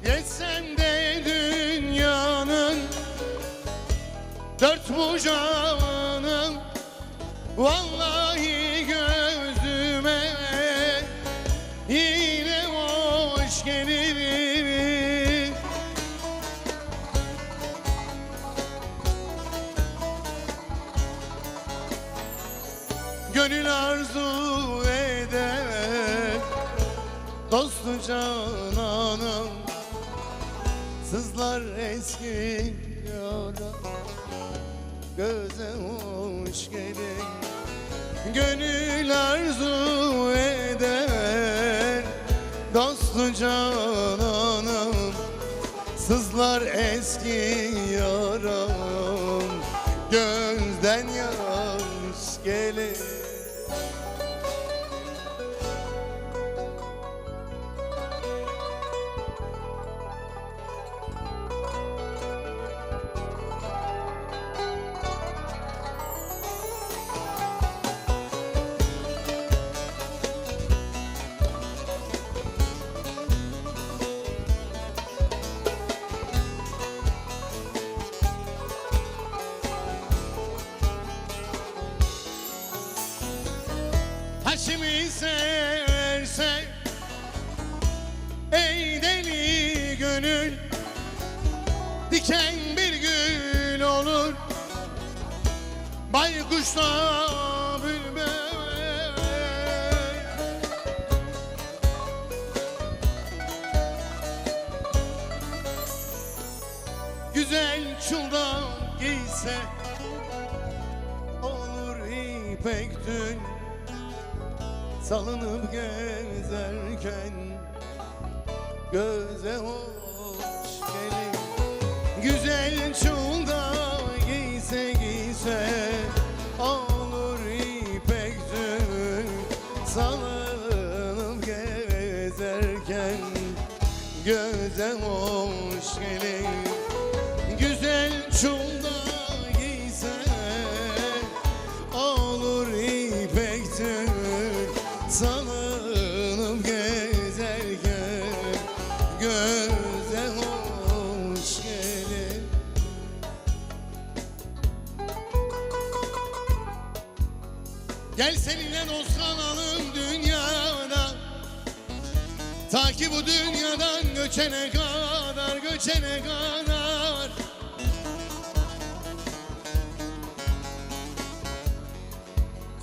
Geçsem de dünyanın dört bucağının, vallahi gözüme yine hoş gelir. Gönül arzu eder dostu cananım, sızlar eski yara göze hoş gelir. Gönül arzu eder dostu cananım, sızlar eski yaram gözden yaş gelir. Haşim'i seversen ey deli gönül, diken bir gül olur, baykuşla bülbül. Güzel çulda giyse olur ipek tül, salınıp gezerken göze hoş gelir. Güzel çulda giyse olur ipek tül, salınıp gezerken göze hoş gelir. Güzel çulda giyse olur ipek tül, salınıp gezerken göze hoş gelir. Gel seninle dost kalalım dünyada, ta ki bu dünyadan göçene kadar, göçene kadar.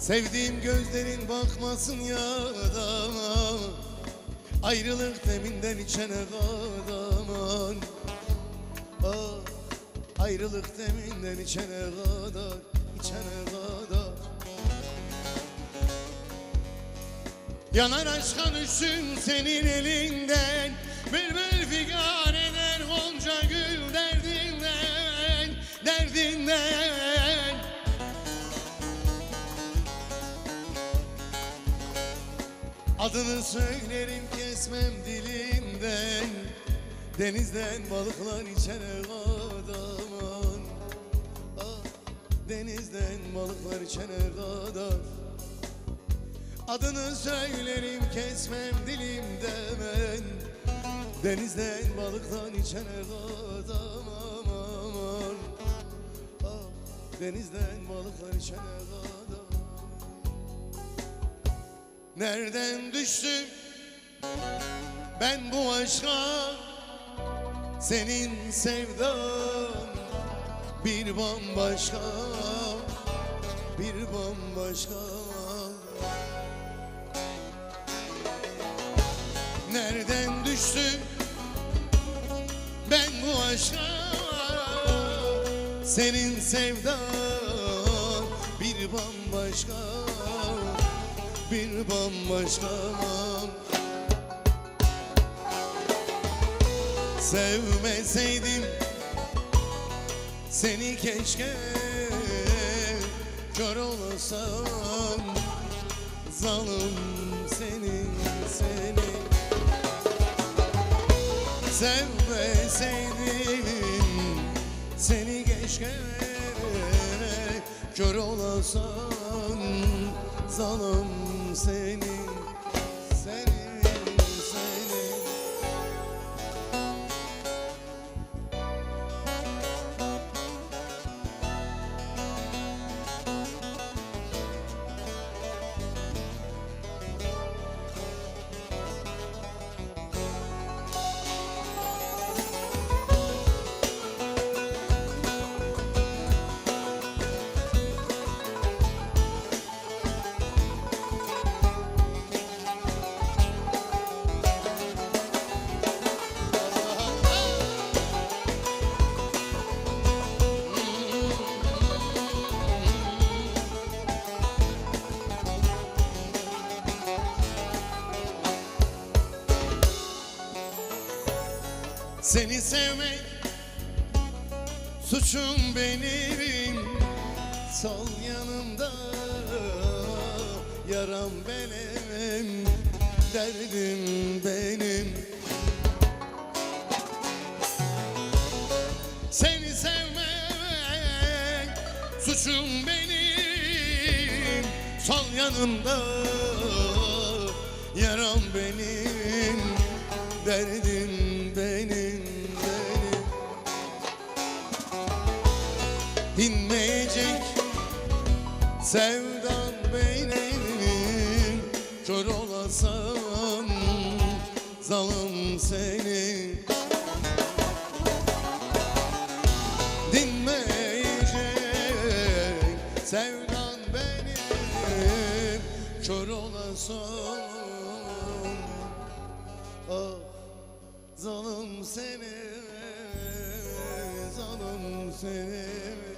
Sevdiğim gözlerin bakmasın ya da, ayrılık deminden içene kadar. Ah, ayrılık deminden içene kadar, içene kadar. Yanar aşka düşsün senin elinden, bülbül figan eder gonca gül derdinden, derdinden. Adını söylerim kesmem dilimden, denizden balıklar içene kadar. Ah, denizden balıklar içene kadar. Adını söylerim kesmem dilimden ben, denizden balıklar içene kadar. Ah, denizden balıklar içene kadar. Nereden düştüm ben bu aşka, senin sevdan bir bambaşka, bir bambaşka. Nereden düştüm ben bu aşka, senin sevdan bir bambaşka, bir bambaşka. Sevmeseydim seni keşke, kör olasam zalim senin, seni. Sevmeseydim seni keşke, kör olasam zalim seni, seni, seni. Seni sevmek suçum benim, sol yanımda yaram benim, derdim benim. Seni sevmek suçum benim, sol yanımda yaram benim, derdim benim, benim. Dinmeyecek sevdan benim, kör olasam zalim seni. Dinmeyecek sevdan benim, kör olasam ah zalim seni, zalim seni.